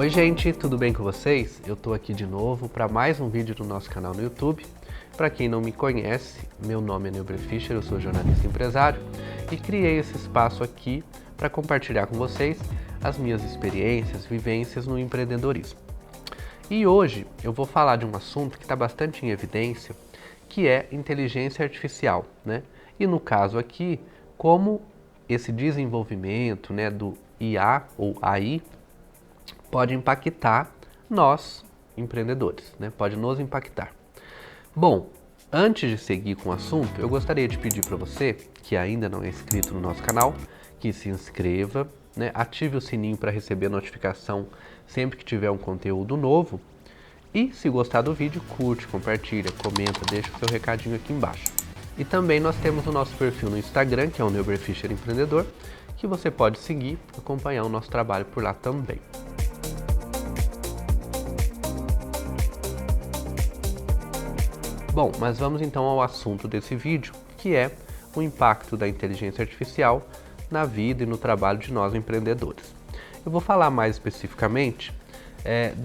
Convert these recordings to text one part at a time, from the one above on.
Oi gente, tudo bem com vocês? Eu tô aqui de novo para mais um vídeo do nosso canal no YouTube. Para quem não me conhece, meu nome é Neuber Fischer, eu sou jornalista e empresário e criei esse espaço aqui para compartilhar com vocês as minhas experiências, vivências no empreendedorismo. E hoje eu vou falar de um assunto que está bastante em evidência, que é inteligência artificial, né? E no caso aqui, como esse desenvolvimento, né, do IA ou AI pode impactar nós, empreendedores, né? Pode nos impactar. Bom, antes de seguir com o assunto, eu gostaria de pedir para você, que ainda não é inscrito no nosso canal, que se inscreva, né? Ative o sininho para receber notificação sempre que tiver um conteúdo novo. E se gostar do vídeo, curte, compartilha, comenta, deixa o seu recadinho aqui embaixo. E também nós temos o nosso perfil no Instagram, que é o Neuber Fischer Empreendedor, que você pode seguir, acompanhar o nosso trabalho por lá também. Bom, mas vamos então ao assunto desse vídeo, que é o impacto da inteligência artificial na vida e no trabalho de nós empreendedores. Eu vou falar mais especificamente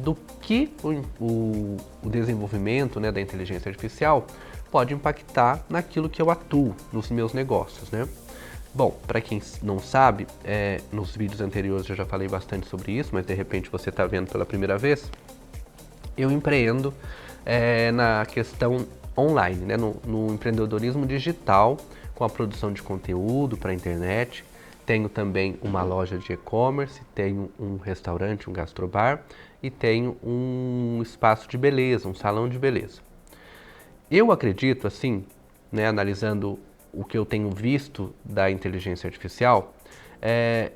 do que o desenvolvimento, né, da inteligência artificial pode impactar naquilo que eu atuo nos meus negócios, né? Bom, para quem não sabe, nos vídeos anteriores eu já falei bastante sobre isso, mas de repente você está vendo pela primeira vez, eu empreendo na questão online, né? no empreendedorismo digital, com a produção de conteúdo para a internet. Tenho também uma loja de e-commerce, tenho um restaurante, um gastrobar e tenho um espaço de beleza, um salão de beleza. Eu acredito, assim, né, analisando o que eu tenho visto da inteligência artificial,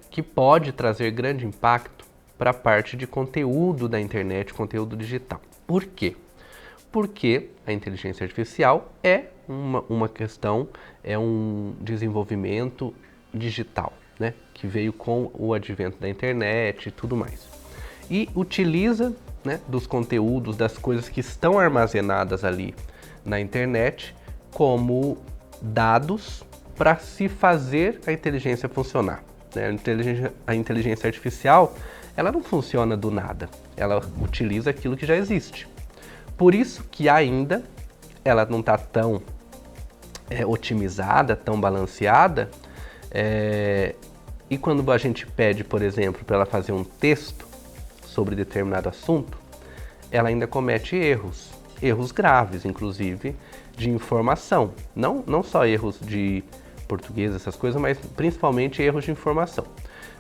que pode trazer grande impacto para a parte de conteúdo da internet, conteúdo digital. Por quê? Porque a inteligência artificial é uma questão, é um desenvolvimento digital, né, que veio com o advento da internet e tudo mais. E utiliza, né, dos conteúdos, das coisas que estão armazenadas ali na internet como dados para se fazer a inteligência funcionar, né? A inteligência artificial, ela não funciona do nada, ela utiliza aquilo que já existe. Por isso que ainda ela não está tão otimizada, tão balanceada, e quando a gente pede, por exemplo, para ela fazer um texto sobre determinado assunto, ela ainda comete erros graves, inclusive, de informação. Não só erros de português, essas coisas, mas principalmente erros de informação.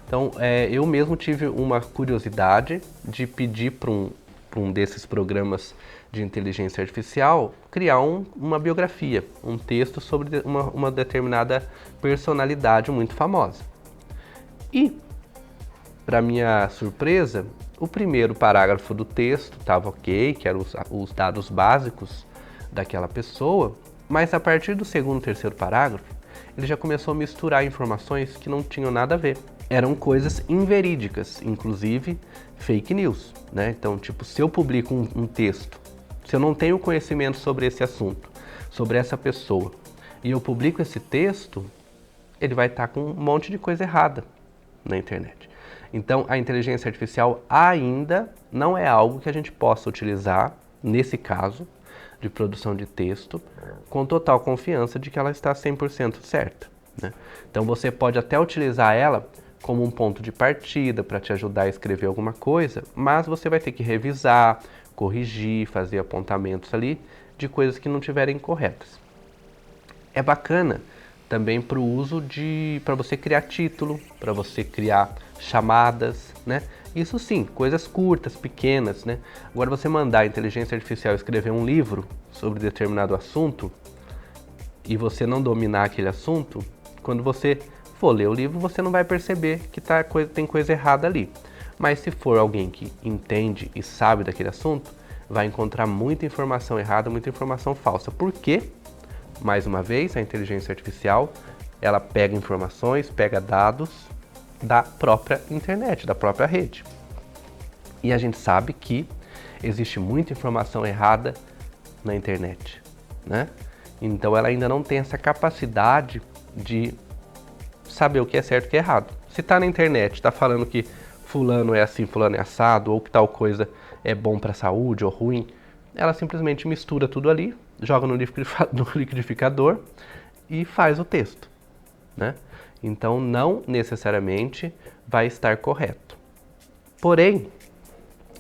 Então, eu mesmo tive uma curiosidade de pedir para um desses programas de inteligência artificial criar uma biografia, um texto sobre uma determinada personalidade muito famosa. E, para minha surpresa, o primeiro parágrafo do texto estava ok, que eram os dados básicos daquela pessoa, mas a partir do segundo e terceiro parágrafo, ele já começou a misturar informações que não tinham nada a ver. Eram coisas inverídicas, inclusive fake news, né? Então, tipo, se eu publico um texto, se eu não tenho conhecimento sobre esse assunto, sobre essa pessoa, e eu publico esse texto, ele vai estar com um monte de coisa errada na internet. Então, a inteligência artificial ainda não é algo que a gente possa utilizar, nesse caso, de produção de texto, com total confiança de que ela está 100% certa, né? Então, você pode até utilizar ela como um ponto de partida para te ajudar a escrever alguma coisa, mas você vai ter que revisar, corrigir, fazer apontamentos ali de coisas que não estiverem corretas. É bacana também para o uso para você criar título, para você criar chamadas, né? Isso sim, coisas curtas, pequenas, né? Agora você mandar a inteligência artificial escrever um livro sobre determinado assunto e você não dominar aquele assunto, quando você for ler o livro, você não vai perceber que tem coisa errada ali. Mas se for alguém que entende e sabe daquele assunto, vai encontrar muita informação errada, muita informação falsa. Por quê? Mais uma vez, a inteligência artificial, ela pega informações, pega dados da própria internet, da própria rede. E a gente sabe que existe muita informação errada na internet, né? Então ela ainda não tem essa capacidade de saber o que é certo e o que é errado. Se está na internet, está falando que fulano é assim, fulano é assado, ou que tal coisa é bom para a saúde ou ruim. Ela simplesmente mistura tudo ali, joga no liquidificador e faz o texto, né? Então, não necessariamente vai estar correto. Porém,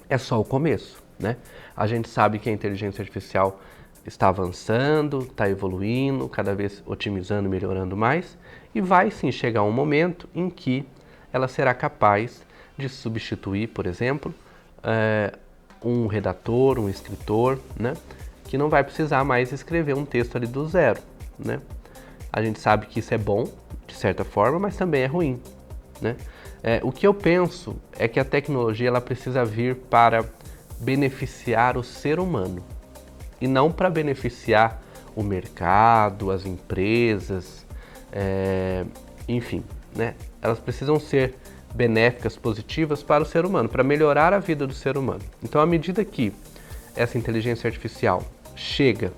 é só o começo, né? A gente sabe que a inteligência artificial está avançando, está evoluindo, cada vez otimizando, melhorando mais, e vai sim chegar um momento em que ela será capaz de substituir, por exemplo, um redator, um escritor, né? Que não vai precisar mais escrever um texto ali do zero, né? A gente sabe que isso é bom, de certa forma, mas também é ruim, né? O que eu penso é que a tecnologia ela precisa vir para beneficiar o ser humano e não para beneficiar o mercado, as empresas, enfim, né? Elas precisam ser benéficas, positivas para o ser humano, para melhorar a vida do ser humano. Então, à medida que essa inteligência artificial chega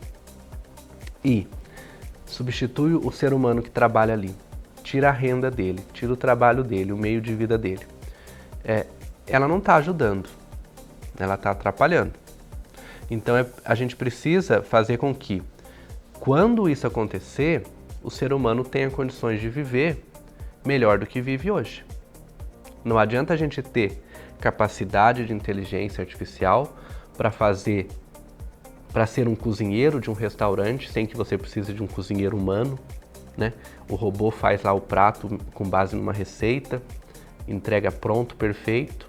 e substitui o ser humano que trabalha ali, tira a renda dele, tira o trabalho dele, o meio de vida dele, ela não está ajudando, ela está atrapalhando. Então a gente precisa fazer com que, quando isso acontecer, o ser humano tenha condições de viver melhor do que vive hoje. Não adianta a gente ter capacidade de inteligência artificial para ser um cozinheiro de um restaurante sem que você precise de um cozinheiro humano, né? O robô faz lá o prato com base numa receita, entrega pronto, perfeito,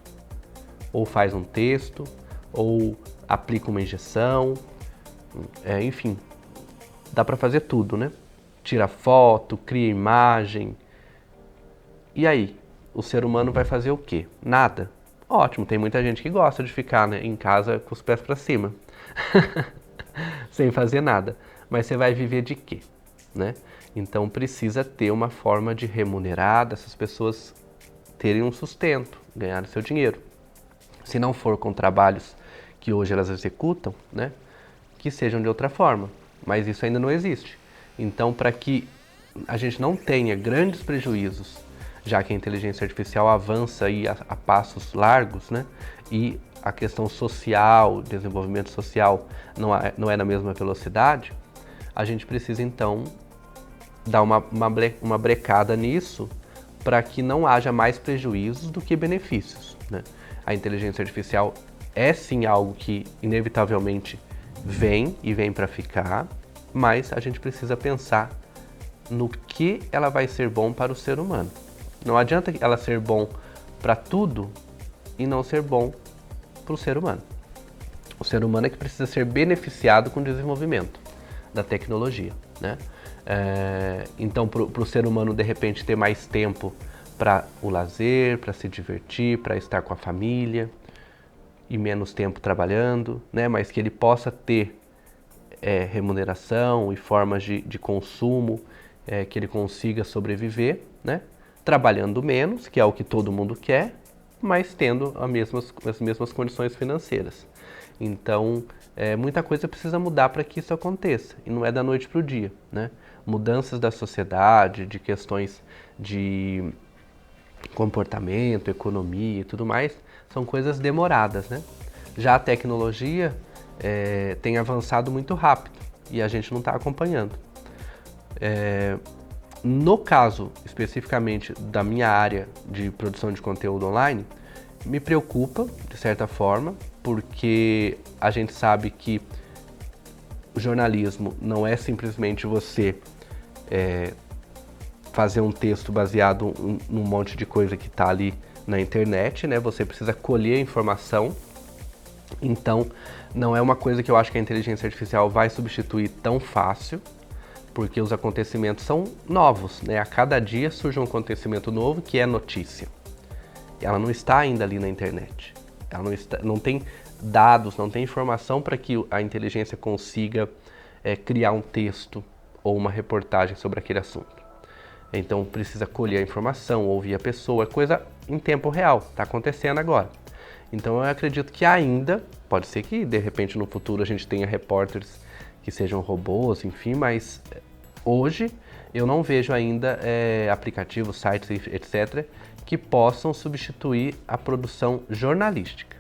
ou faz um texto, ou aplica uma injeção, enfim, dá para fazer tudo, né? Tira foto, cria imagem. E aí, o ser humano vai fazer o quê? Nada. Ótimo, tem muita gente que gosta de ficar, né, em casa com os pés para cima, sem fazer nada. Mas você vai viver de quê, né? Então precisa ter uma forma de remunerar essas pessoas terem um sustento, ganharem seu dinheiro. Se não for com trabalhos que hoje elas executam, né, que sejam de outra forma. Mas isso ainda não existe. Então, para que a gente não tenha grandes prejuízos, já que a inteligência artificial avança aí a passos largos, né, e a questão social, desenvolvimento social não é na mesma velocidade, a gente precisa então dar uma brecada nisso para que não haja mais prejuízos do que benefícios, né? A inteligência artificial é sim algo que inevitavelmente vem para ficar, mas a gente precisa pensar no que ela vai ser bom para o ser humano. Não adianta ela ser bom para tudo e não ser bom para o ser humano. O ser humano é que precisa ser beneficiado com o desenvolvimento da tecnologia, né? Então, para o ser humano, de repente, ter mais tempo para o lazer, para se divertir, para estar com a família e menos tempo trabalhando, né? Mas que ele possa ter remuneração e formas de consumo, que ele consiga sobreviver, né? Trabalhando menos, que é o que todo mundo quer, mas tendo as mesmas condições financeiras. Então, muita coisa precisa mudar para que isso aconteça, e não é da noite para o dia, né? Mudanças da sociedade, de questões de comportamento, economia e tudo mais, são coisas demoradas, né? Já a tecnologia tem avançado muito rápido e a gente não está acompanhando. No caso, especificamente da minha área de produção de conteúdo online, me preocupa, de certa forma, porque a gente sabe que o jornalismo não é simplesmente você fazer um texto baseado num monte de coisa que está ali na internet, né? Você precisa colher a informação. Então, não é uma coisa que eu acho que a inteligência artificial vai substituir tão fácil, porque os acontecimentos são novos, né? A cada dia surge um acontecimento novo que é notícia. Ela não está ainda ali na internet. Ela não tem dados, não tem informação para que a inteligência consiga criar um texto ou uma reportagem sobre aquele assunto. Então precisa colher a informação, ouvir a pessoa, coisa em tempo real, está acontecendo agora. Então eu acredito que ainda, pode ser que de repente no futuro a gente tenha repórteres que sejam robôs, enfim, mas hoje eu não vejo ainda aplicativos, sites, etc., que possam substituir a produção jornalística.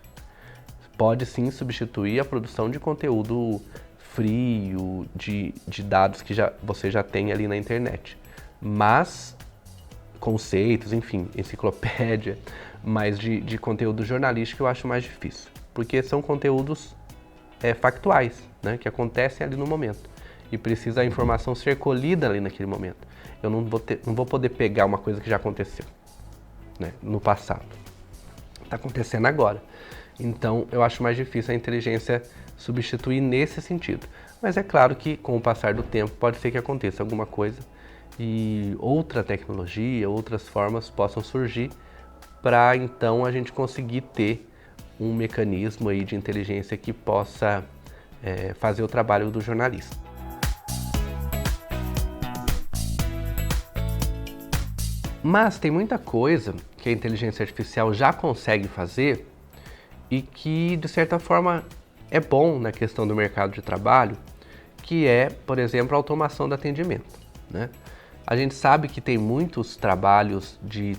Pode sim substituir a produção de conteúdo frio, de dados que você já tem ali na internet. Mas conceitos, enfim, enciclopédia, mas de conteúdo jornalístico eu acho mais difícil, porque são conteúdos factuais, né, que acontecem ali no momento e precisa a informação ser colhida ali naquele momento. Eu não vou poder pegar uma coisa que já aconteceu, né, no passado. Está acontecendo agora. Então eu acho mais difícil a inteligência substituir nesse sentido. Mas é claro que com o passar do tempo pode ser que aconteça alguma coisa e outra tecnologia, outras formas possam surgir para então a gente conseguir ter um mecanismo aí de inteligência que possa fazer o trabalho do jornalista. Mas tem muita coisa que a inteligência artificial já consegue fazer e que, de certa forma, é bom na questão do mercado de trabalho, que é, por exemplo, a automação do atendimento, né? A gente sabe que tem muitos trabalhos de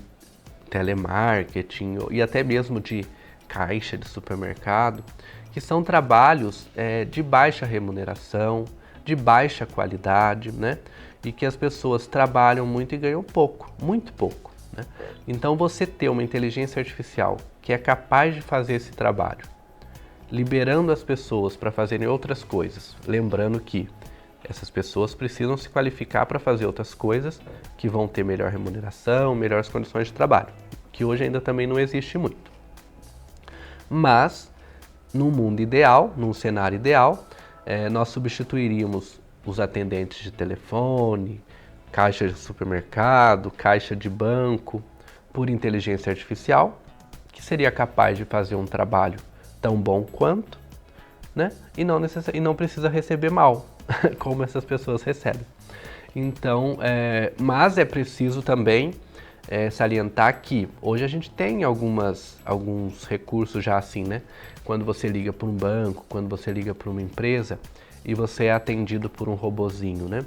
telemarketing e até mesmo de caixa de supermercado, que são trabalhos de baixa remuneração, de baixa qualidade, né? E que as pessoas trabalham muito e ganham pouco, muito pouco, né? Então você ter uma inteligência artificial que é capaz de fazer esse trabalho, liberando as pessoas para fazerem outras coisas, lembrando que essas pessoas precisam se qualificar para fazer outras coisas que vão ter melhor remuneração, melhores condições de trabalho, que hoje ainda também não existe muito. Mas, num mundo ideal, num cenário ideal, nós substituiríamos os atendentes de telefone, caixa de supermercado, caixa de banco, por inteligência artificial, que seria capaz de fazer um trabalho tão bom quanto, né? E não precisa receber mal, como essas pessoas recebem. Então, mas é preciso também salientar que hoje a gente tem alguns recursos já assim, né? Quando você liga para um banco, quando você liga para uma empresa e você é atendido por um robozinho, né?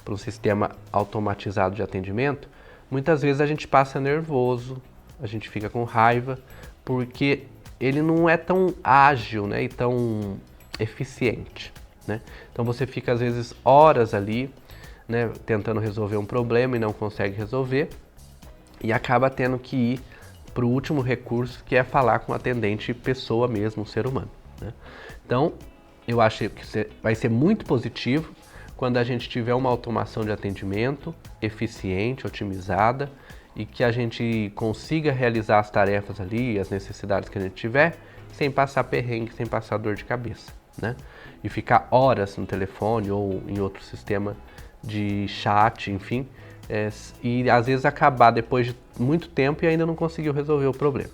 Por um sistema automatizado de atendimento, muitas vezes a gente passa nervoso, a gente fica com raiva, porque ele não é tão ágil, né? E tão eficiente, né? Então você fica às vezes horas ali, né, tentando resolver um problema e não consegue resolver e acaba tendo que ir para o último recurso, que é falar com o atendente pessoa mesmo, um ser humano, né? Então eu acho que vai ser muito positivo quando a gente tiver uma automação de atendimento eficiente, otimizada e que a gente consiga realizar as tarefas ali, as necessidades que a gente tiver, sem passar perrengue, sem passar dor de cabeça, né? E ficar horas no telefone ou em outro sistema de chat, enfim, e às vezes acabar depois de muito tempo e ainda não conseguiu resolver o problema.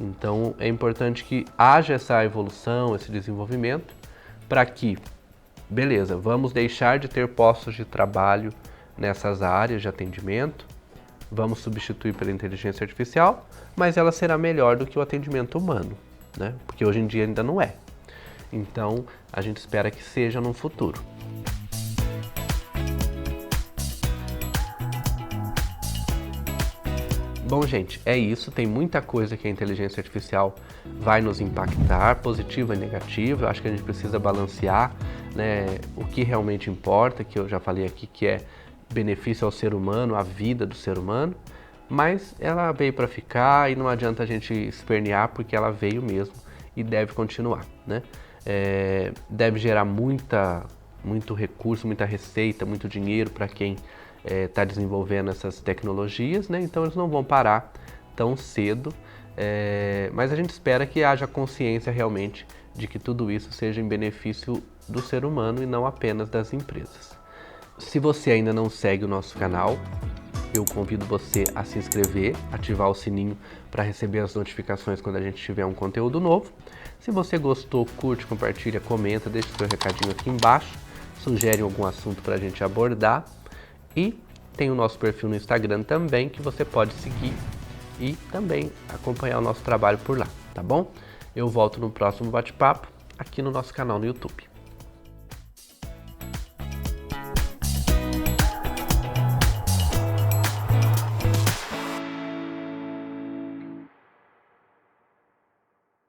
Então é importante que haja essa evolução, esse desenvolvimento, para que, beleza, vamos deixar de ter postos de trabalho nessas áreas de atendimento, vamos substituir pela inteligência artificial, mas ela será melhor do que o atendimento humano, né? Porque hoje em dia ainda não é. Então, a gente espera que seja no futuro. Bom, gente, é isso. Tem muita coisa que a inteligência artificial vai nos impactar, positiva e negativa. Eu acho que a gente precisa balancear, né, o que realmente importa, que eu já falei aqui, que é benefício ao ser humano, à vida do ser humano. Mas ela veio para ficar e não adianta a gente espernear, porque ela veio mesmo e deve continuar, né? Deve gerar muito recurso, muita receita, muito dinheiro para quem está desenvolvendo essas tecnologias, né? Então eles não vão parar tão cedo, mas a gente espera que haja consciência realmente de que tudo isso seja em benefício do ser humano e não apenas das empresas. Se você ainda não segue o nosso canal, eu convido você a se inscrever, ativar o sininho para receber as notificações quando a gente tiver um conteúdo novo. Se você gostou, curte, compartilha, comenta, deixa seu recadinho aqui embaixo, sugere algum assunto para a gente abordar e tem o nosso perfil no Instagram também, que você pode seguir e também acompanhar o nosso trabalho por lá, tá bom? Eu volto no próximo bate-papo aqui no nosso canal no YouTube.